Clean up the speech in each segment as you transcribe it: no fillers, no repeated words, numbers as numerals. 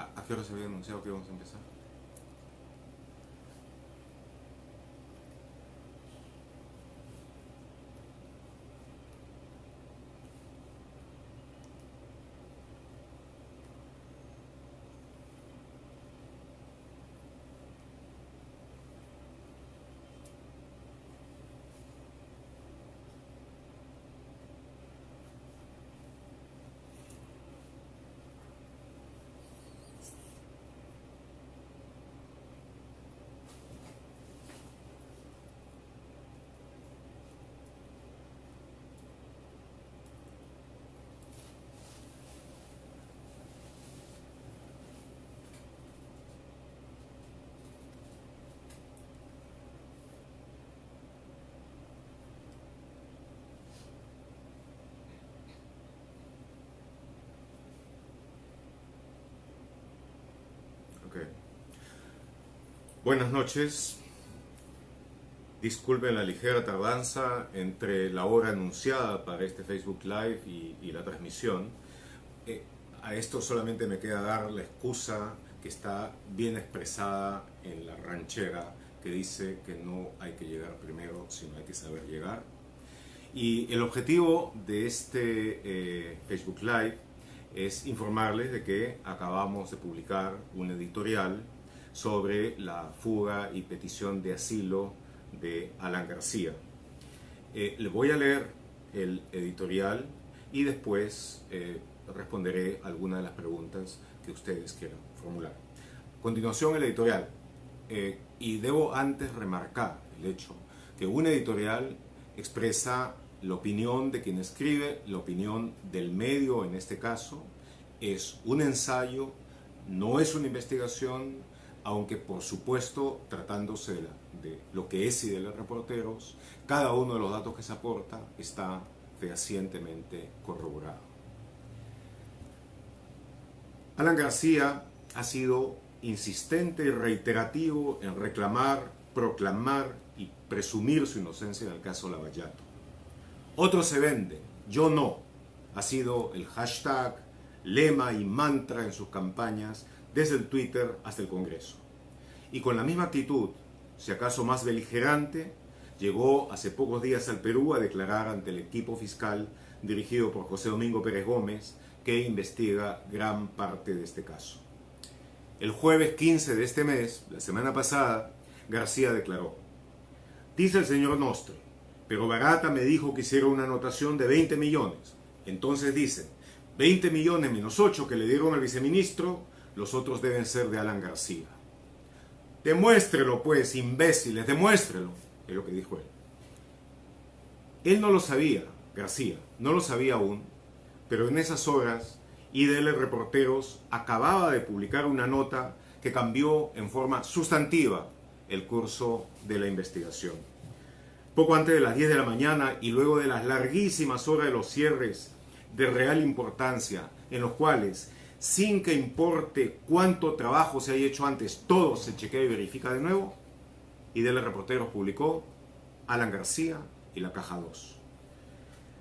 ¿A qué hora se había anunciado que íbamos a empezar? Ok. Buenas noches. Disculpen la ligera tardanza entre la hora anunciada para este Facebook Live y la transmisión. A esto solamente me queda dar la excusa que está bien expresada en la ranchera, que dice que no hay que llegar primero, sino hay que saber llegar. Y el objetivo de este Facebook Live es informarles de que acabamos de publicar un editorial sobre la fuga y petición de asilo de Alan García. Le voy a leer el editorial y después responderé algunas de las preguntas que ustedes quieran formular. A continuación, el editorial. Y debo antes remarcar el hecho que un editorial expresa la opinión de quien escribe, la opinión del medio en este caso, es un ensayo, no es una investigación, aunque por supuesto tratándose de lo que es IDL Reporteros, cada uno de los datos que se aporta está fehacientemente corroborado. Alan García ha sido insistente y reiterativo en reclamar, proclamar y presumir su inocencia en el caso Lavallato. Otros se venden, yo no. Ha sido el hashtag, lema y mantra en sus campañas, desde el Twitter hasta el Congreso. Y con la misma actitud, si acaso más beligerante, llegó hace pocos días al Perú a declarar ante el equipo fiscal dirigido por José Domingo Pérez Gómez, que investiga gran parte de este caso. El jueves 15 de este mes, la semana pasada, García declaró: dice el señor Nostri, pero Barata me dijo que hiciera una anotación de 20 millones. Entonces dicen, 20 millones menos 8 que le dieron al viceministro, los otros deben ser de Alan García. Demuéstrelo pues, imbéciles, demuéstrelo, es lo que dijo él. Él no lo sabía, García, no lo sabía aún, pero en esas horas IDL Reporteros acababa de publicar una nota que cambió en forma sustantiva el curso de la investigación. Poco antes de las 10 de la mañana y luego de las larguísimas horas de los cierres de real importancia, en los cuales, sin que importe cuánto trabajo se haya hecho antes, todo se chequea y verifica de nuevo, IDL Reporteros publicó Alan García y la Caja 2.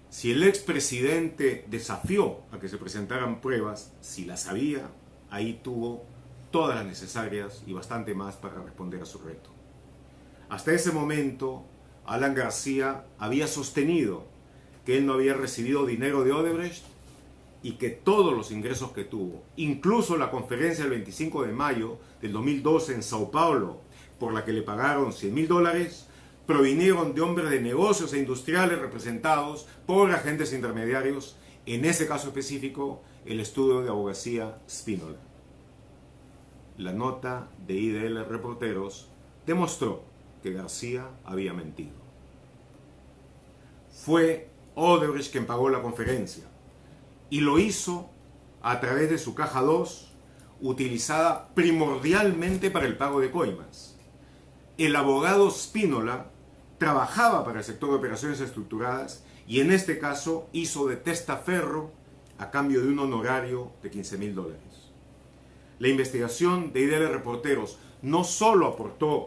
Si el expresidente desafió a que se presentaran pruebas, si las había, ahí tuvo todas las necesarias y bastante más para responder a su reto. Hasta ese momento, Alan García había sostenido que él no había recibido dinero de Odebrecht y que todos los ingresos que tuvo, incluso la conferencia del 25 de mayo del 2012 en Sao Paulo, por la que le pagaron $100,000, provinieron de hombres de negocios e industriales representados por agentes intermediarios, en ese caso específico, el estudio de abogacía Spínola. La nota de IDL Reporteros demostró que García había mentido. Fue Odebrecht quien pagó la conferencia y lo hizo a través de su Caja 2, utilizada primordialmente para el pago de coimas. El abogado Spínola trabajaba para el sector de operaciones estructuradas y en este caso hizo de testaferro a cambio de un honorario de $15,000. La investigación de IDL Reporteros no solo aportó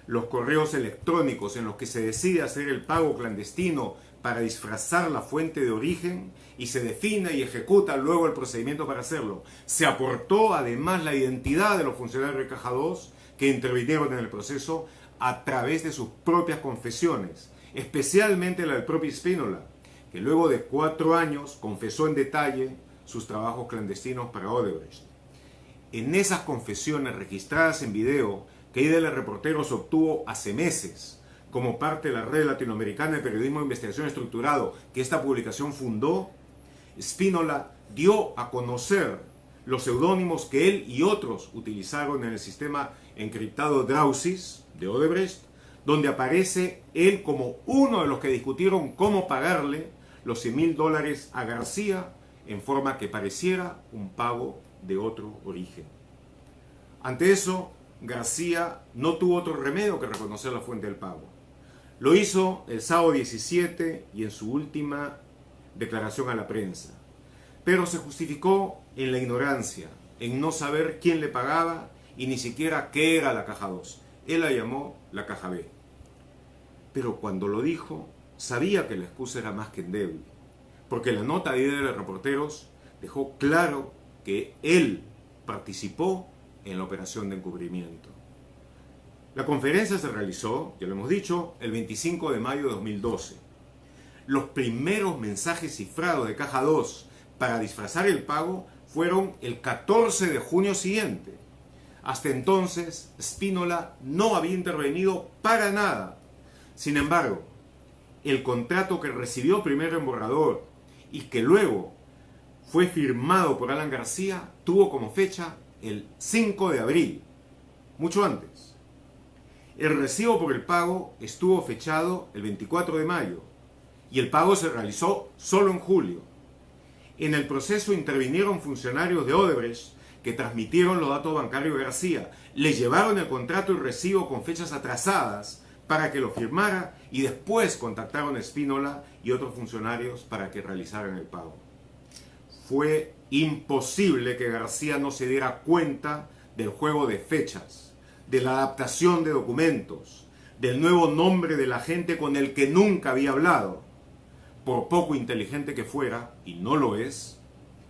los correos electrónicos en los que se decide hacer el pago clandestino para disfrazar la fuente de origen y se define y ejecuta luego el procedimiento para hacerlo. Se aportó además la identidad de los funcionarios de Caja 2 que intervinieron en el proceso a través de sus propias confesiones, especialmente la del propio Spínola, que luego de 4 años confesó en detalle sus trabajos clandestinos para Odebrecht. En esas confesiones registradas en video que IDL Reporteros obtuvo hace meses como parte de la Red Latinoamericana de Periodismo de Investigación Estructurado que esta publicación fundó, Spínola dio a conocer los seudónimos que él y otros utilizaron en el sistema encriptado Drausis de Odebrecht, donde aparece él como uno de los que discutieron cómo pagarle los $100.000 a García en forma que pareciera un pago de otro origen. Ante eso, García no tuvo otro remedio que reconocer la fuente del pago. Lo hizo el sábado 17 y en su última declaración a la prensa, pero se justificó en la ignorancia, en no saber quién le pagaba y ni siquiera qué era la Caja 2. Él la llamó la Caja B. Pero cuando lo dijo, sabía que la excusa era más que endeble, porque la nota de IDL Reporteros dejó claro que él participó en la operación de encubrimiento. La conferencia se realizó, ya lo hemos dicho, el 25 de mayo de 2012. Los primeros mensajes cifrados de Caja 2 para disfrazar el pago fueron el 14 de junio siguiente. Hasta entonces, Spínola no había intervenido para nada. Sin embargo, el contrato que recibió primero en borrador y que luego fue firmado por Alan García tuvo como fecha el 5 de abril, mucho antes. El recibo por el pago estuvo fechado el 24 de mayo y el pago se realizó solo en julio. En el proceso intervinieron funcionarios de Odebrecht que transmitieron los datos bancarios de García, le llevaron el contrato y recibo con fechas atrasadas para que lo firmara y después contactaron a Spínola y otros funcionarios para que realizaran el pago. Fue imposible que García no se diera cuenta del juego de fechas, de la adaptación de documentos, del nuevo nombre del agente con el que nunca había hablado. Por poco inteligente que fuera, y no lo es,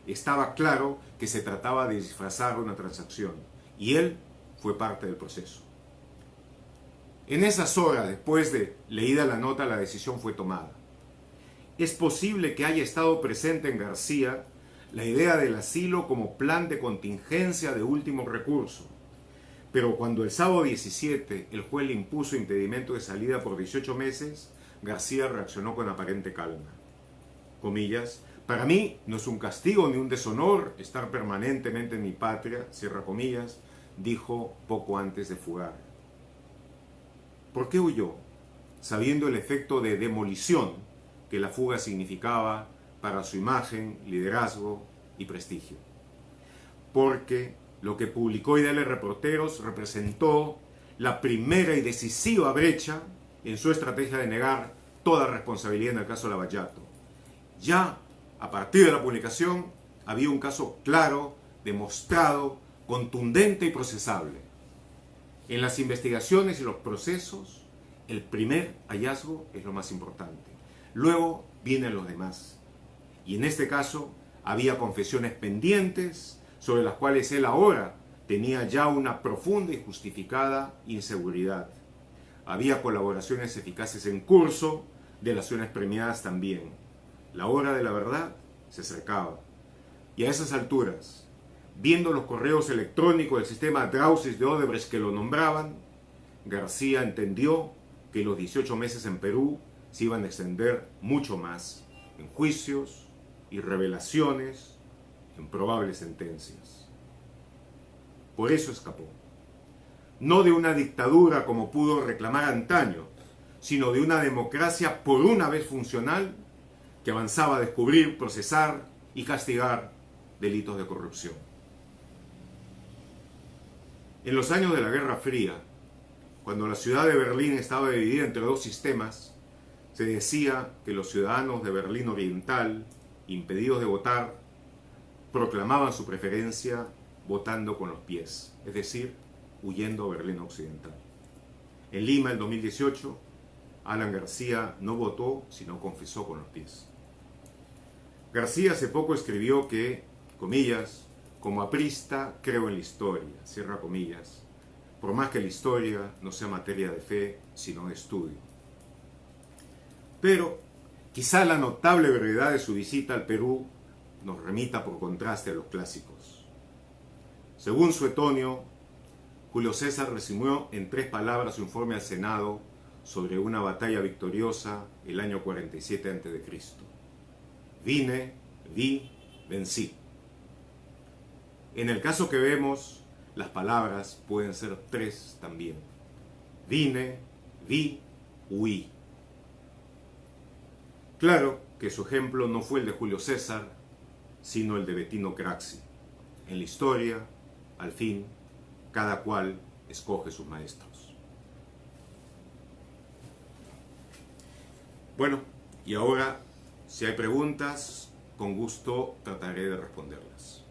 estaba claro que se trataba de disfrazar una transacción, y él fue parte del proceso. En esas horas, después de leída la nota, la decisión fue tomada. Es posible que haya estado presente en García la idea del asilo como plan de contingencia de último recurso, pero cuando el sábado 17 el juez le impuso impedimento de salida por 18 meses, García reaccionó con aparente calma. Comillas, para mí no es un castigo ni un deshonor estar permanentemente en mi patria, cierra comillas, dijo poco antes de fugar. ¿Por qué huyó? Sabiendo el efecto de demolición que la fuga significaba para su imagen, liderazgo y prestigio. Porque lo que publicó IDL Reporteros representó la primera y decisiva brecha en su estrategia de negar toda responsabilidad en el caso Lavallato. Ya a partir de la publicación había un caso claro, demostrado, contundente y procesable. En las investigaciones y los procesos, el primer hallazgo es lo más importante. Luego vienen los demás. Y en este caso había confesiones pendientes sobre las cuales él ahora tenía ya una profunda y justificada inseguridad. Había colaboraciones eficaces en curso, delaciones premiadas también. La hora de la verdad se acercaba. Y a esas alturas, viendo los correos electrónicos del sistema Drausis de Odebrecht que lo nombraban, García entendió que los 18 meses en Perú se iban a extender mucho más en juicios y revelaciones, en probables sentencias. Por eso escapó. No de una dictadura como pudo reclamar antaño, sino de una democracia por una vez funcional que avanzaba a descubrir, procesar y castigar delitos de corrupción. En los años de la Guerra Fría, cuando la ciudad de Berlín estaba dividida entre dos sistemas, se decía que los ciudadanos de Berlín Oriental, impedidos de votar, proclamaban su preferencia votando con los pies, es decir, huyendo a Berlín Occidental. En Lima, en 2018, Alan García no votó, sino confesó con los pies. García hace poco escribió que, comillas, como aprista creo en la historia, cierra comillas, por más que la historia no sea materia de fe, sino de estudio. Pero quizá la notable brevedad de su visita al Perú nos remita por contraste a los clásicos. Según Suetonio, Julio César resumió en 3 palabras su informe al Senado sobre una batalla victoriosa el año 47 a.C. Vine, vi, vencí. En el caso que vemos, las palabras pueden ser 3 también. Vine, vi, huí. Claro que su ejemplo no fue el de Julio César, sino el de Bettino Craxi. En la historia, al fin, cada cual escoge sus maestros. Bueno, y ahora, si hay preguntas, con gusto trataré de responderlas.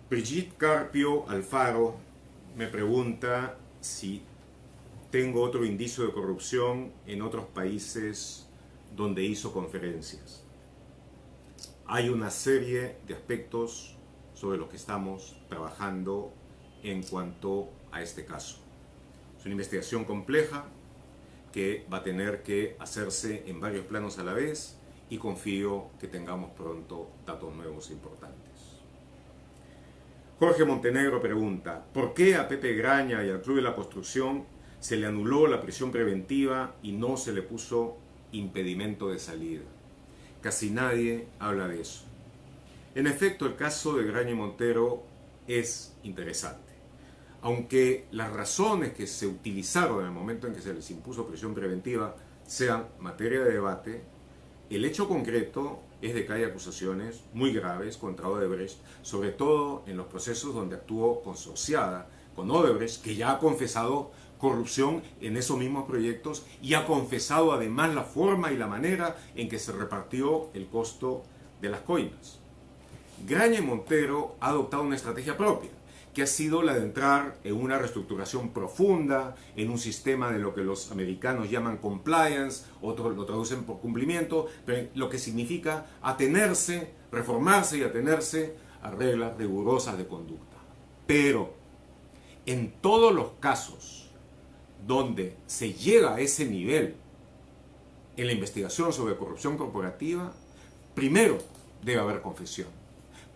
Brigitte Carpio Alfaro me pregunta si tengo otro indicio de corrupción en otros países donde hizo conferencias. Hay una serie de aspectos sobre los que estamos trabajando en cuanto a este caso. Es una investigación compleja que va a tener que hacerse en varios planos a la vez y confío que tengamos pronto datos nuevos e importantes. Jorge Montenegro pregunta, ¿por qué a Pepe Graña y al Club de la Construcción se le anuló la prisión preventiva y no se le puso impedimento de salida? Casi nadie habla de eso. En efecto, el caso de Graña y Montero es interesante. Aunque las razones que se utilizaron en el momento en que se les impuso prisión preventiva sean materia de debate, el hecho concreto es de que hay acusaciones muy graves contra Odebrecht, sobre todo en los procesos donde actuó consorciada con Odebrecht, que ya ha confesado corrupción en esos mismos proyectos y ha confesado además la forma y la manera en que se repartió el costo de las coimas. Graña y Montero ha adoptado una estrategia propia, que ha sido la de entrar en una reestructuración profunda, en un sistema de lo que los americanos llaman compliance, otros lo traducen por cumplimiento, pero lo que significa atenerse, reformarse y atenerse a reglas rigurosas de conducta. Pero en todos los casos donde se llega a ese nivel en la investigación sobre corrupción corporativa, primero debe haber confesión,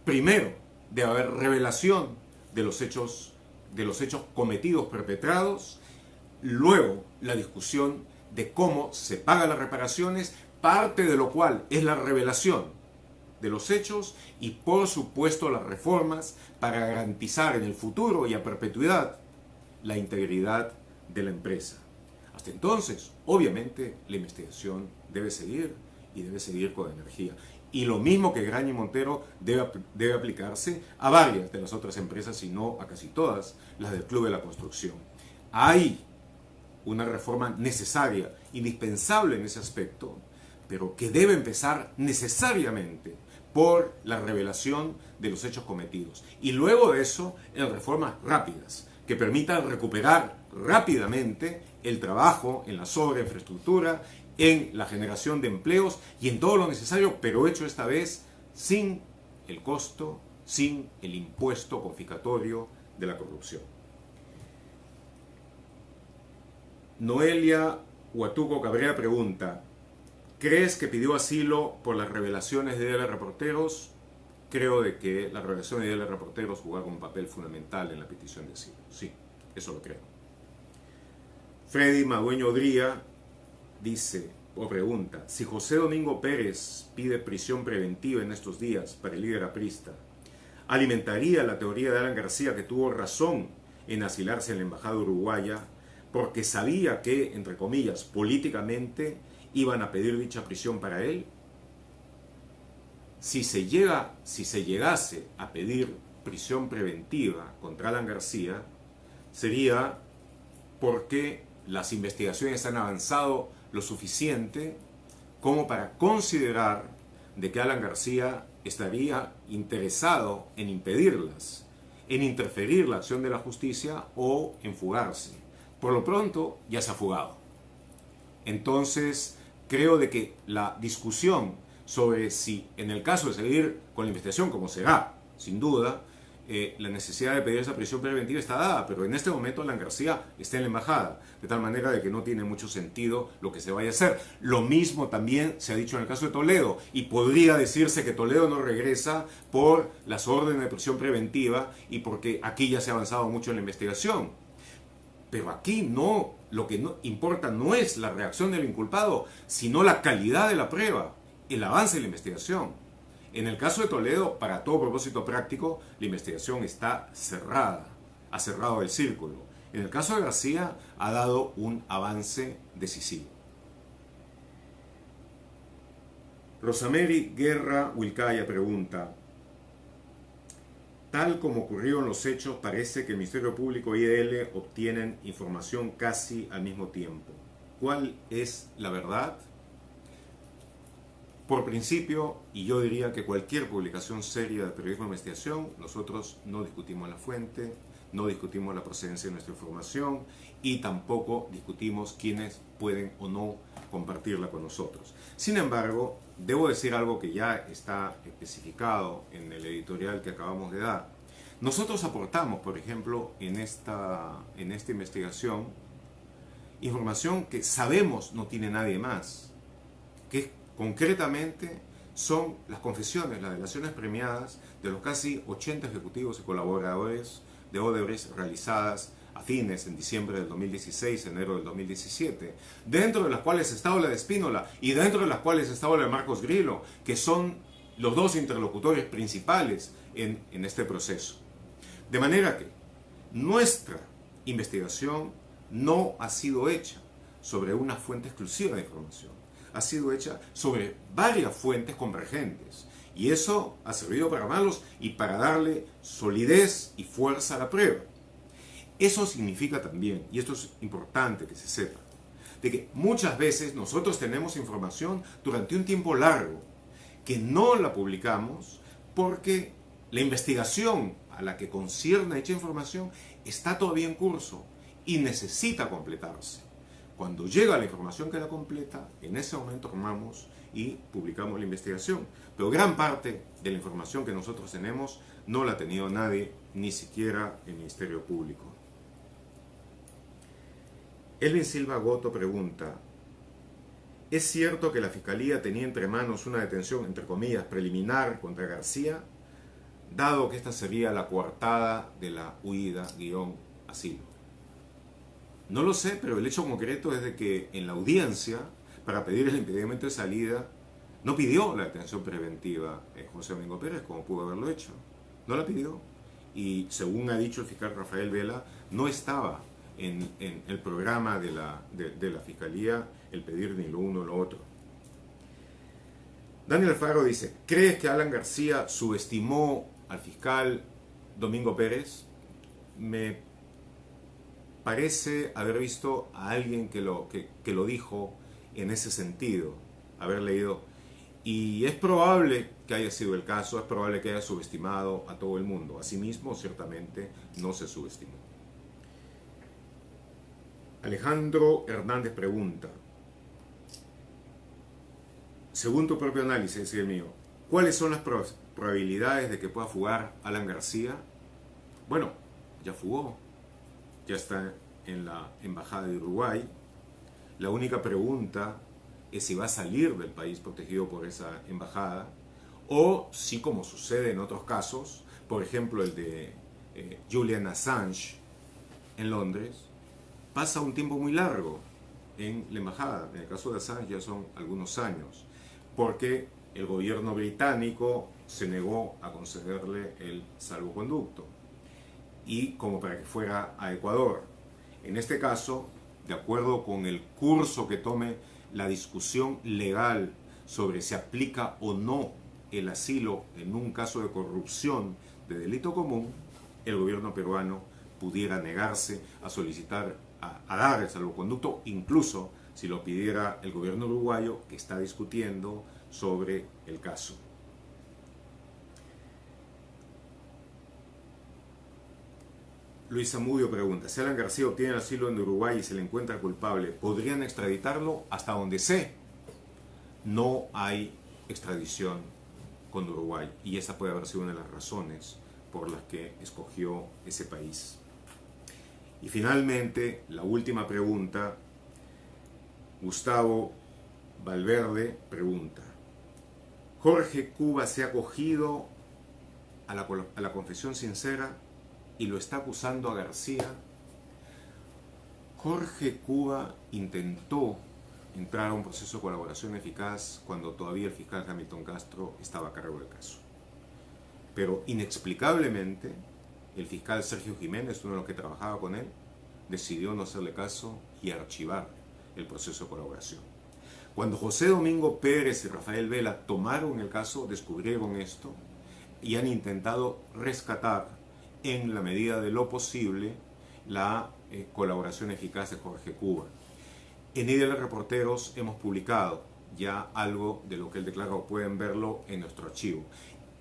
primero debe haber revelación de los hechos cometidos, perpetrados, luego la discusión de cómo se pagan las reparaciones, parte de lo cual es la revelación de los hechos y por supuesto las reformas para garantizar en el futuro y a perpetuidad la integridad de la empresa. Hasta entonces, obviamente, la investigación debe seguir y debe seguir con energía. Y lo mismo que Graña y Montero debe aplicarse a varias de las otras empresas, si no a casi todas las del Club de la Construcción. Hay una reforma necesaria, indispensable en ese aspecto, pero que debe empezar necesariamente por la revelación de los hechos cometidos. Y luego de eso, en reformas rápidas, que permitan recuperar rápidamente el trabajo en la sobreinfraestructura, en la generación de empleos y en todo lo necesario, pero hecho esta vez sin el costo, sin el impuesto confiscatorio de la corrupción. Noelia Huatuco Cabrera pregunta, ¿crees que pidió asilo por las revelaciones de Diario de Reporteros? Creo de que las revelaciones de Diario de Reporteros jugaron un papel fundamental en la petición de asilo. Sí, eso lo creo. Freddy Madueño Odría dice o pregunta, si José Domingo Pérez pide prisión preventiva en estos días para el líder aprista, ¿alimentaría la teoría de Alan García que tuvo razón en asilarse en la embajada uruguaya porque sabía que, entre comillas, políticamente iban a pedir dicha prisión para él? Si se llegase a pedir prisión preventiva contra Alan García, sería porque las investigaciones han avanzado lo suficiente como para considerar de que Alan García estaría interesado en impedirlas, en interferir la acción de la justicia o en fugarse. Por lo pronto ya se ha fugado. Entonces creo de que la discusión sobre si en el caso de seguir con la investigación, como será, sin duda, la necesidad de pedir esa prisión preventiva está dada, pero en este momento Alan García está en la embajada, de tal manera de que no tiene mucho sentido lo que se vaya a hacer. Lo mismo también se ha dicho en el caso de Toledo, y podría decirse que Toledo no regresa por las órdenes de prisión preventiva y porque aquí ya se ha avanzado mucho en la investigación. Pero aquí no, lo que no importa no es la reacción del inculpado, sino la calidad de la prueba, el avance de la investigación. En el caso de Toledo, para todo propósito práctico, la investigación está cerrada, ha cerrado el círculo. En el caso de García, ha dado un avance decisivo. Rosamary Guerra Wilcaya pregunta: tal como ocurrieron los hechos, parece que el Ministerio Público y IDL obtienen información casi al mismo tiempo. ¿Cuál es la verdad? Por principio, y yo diría que cualquier publicación seria de periodismo de investigación, nosotros no discutimos la fuente, no discutimos la procedencia de nuestra información y tampoco discutimos quiénes pueden o no compartirla con nosotros. Sin embargo, debo decir algo que ya está especificado en el editorial que acabamos de dar. Nosotros aportamos, por ejemplo, en esta investigación, información que sabemos no tiene nadie más, que concretamente son las confesiones, las delaciones premiadas de los casi 80 ejecutivos y colaboradores de Odebrecht realizadas a fines en diciembre del 2016, enero del 2017, dentro de las cuales estaba la de Espínola y dentro de las cuales estaba la de Marcos Grillo, que son los dos interlocutores principales en este proceso. De manera que nuestra investigación no ha sido hecha sobre una fuente exclusiva de información, ha sido hecha sobre varias fuentes convergentes. Y eso ha servido para armarlos y para darle solidez y fuerza a la prueba. Eso significa también, y esto es importante que se sepa, de que muchas veces nosotros tenemos información durante un tiempo largo que no la publicamos porque la investigación a la que concierne dicha información está todavía en curso y necesita completarse. Cuando llega la información que la completa, en ese momento armamos y publicamos la investigación. Pero gran parte de la información que nosotros tenemos no la ha tenido nadie, ni siquiera el Ministerio Público. Elvin Silva Goto pregunta: ¿es cierto que la Fiscalía tenía entre manos una detención, entre comillas, preliminar contra García, dado que esta sería la coartada de la huida-asilo? No lo sé, pero el hecho concreto es de que en la audiencia, para pedir el impedimento de salida, no pidió la detención preventiva José Domingo Pérez, como pudo haberlo hecho. No la pidió. Y según ha dicho el fiscal Rafael Vela, no estaba en el programa de la Fiscalía el pedir ni lo uno ni lo otro. Daniel Alfaro dice: ¿crees que Alan García subestimó al fiscal Domingo Pérez? Me parece haber visto a alguien que lo dijo en ese sentido, haber leído. Y es probable que haya sido el caso, es probable que haya subestimado a todo el mundo. Asimismo, ciertamente no se subestimó. Alejandro Hernández pregunta: según tu propio análisis y el mío, ¿cuáles son las probabilidades de que pueda fugar Alan García? Bueno, ya fugó. Ya está en la Embajada de Uruguay. La única pregunta es si va a salir del país protegido por esa embajada o si, como sucede en otros casos, por ejemplo el de Julian Assange en Londres, pasa un tiempo muy largo en la embajada. En el caso de Assange ya son algunos años, porque el gobierno británico se negó a concederle el salvoconducto y como para que fuera a Ecuador. En este caso, de acuerdo con el curso que tome la discusión legal sobre si aplica o no el asilo en un caso de corrupción de delito común, el gobierno peruano pudiera negarse a solicitar, a dar el salvoconducto, incluso si lo pidiera el gobierno uruguayo, que está discutiendo sobre el caso. Luis Zamudio pregunta, si Alan García obtiene el asilo en Uruguay y se le encuentra culpable, ¿podrían extraditarlo? Hasta donde sé, no hay extradición con Uruguay, y esa puede haber sido una de las razones por las que escogió ese país. Y finalmente, la última pregunta, Gustavo Valverde pregunta, ¿Jorge Cuba se ha acogido a la confesión sincera y lo está acusando a García? Jorge Cuba intentó entrar a un proceso de colaboración eficaz cuando todavía el fiscal Hamilton Castro estaba a cargo del caso. Pero inexplicablemente, el fiscal Sergio Jiménez, uno de los que trabajaba con él, decidió no hacerle caso y archivar el proceso de colaboración. Cuando José Domingo Pérez y Rafael Vela tomaron el caso, descubrieron esto y han intentado rescatar en la medida de lo posible la colaboración eficaz de Jorge Cuba. En IDL Reporteros hemos publicado ya algo de lo que él declaró, pueden verlo en nuestro archivo.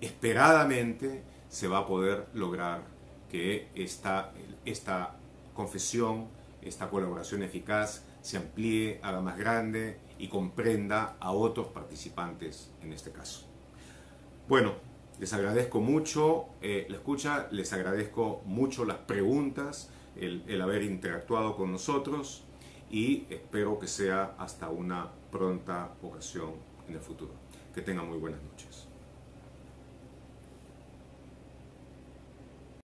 Esperadamente se va a poder lograr que esta confesión, esta colaboración eficaz se amplíe, haga más grande y comprenda a otros participantes en este caso. Bueno, les agradezco mucho la escucha, les agradezco mucho las preguntas, el haber interactuado con nosotros y espero que sea hasta una pronta ocasión en el futuro. Que tengan muy buenas noches.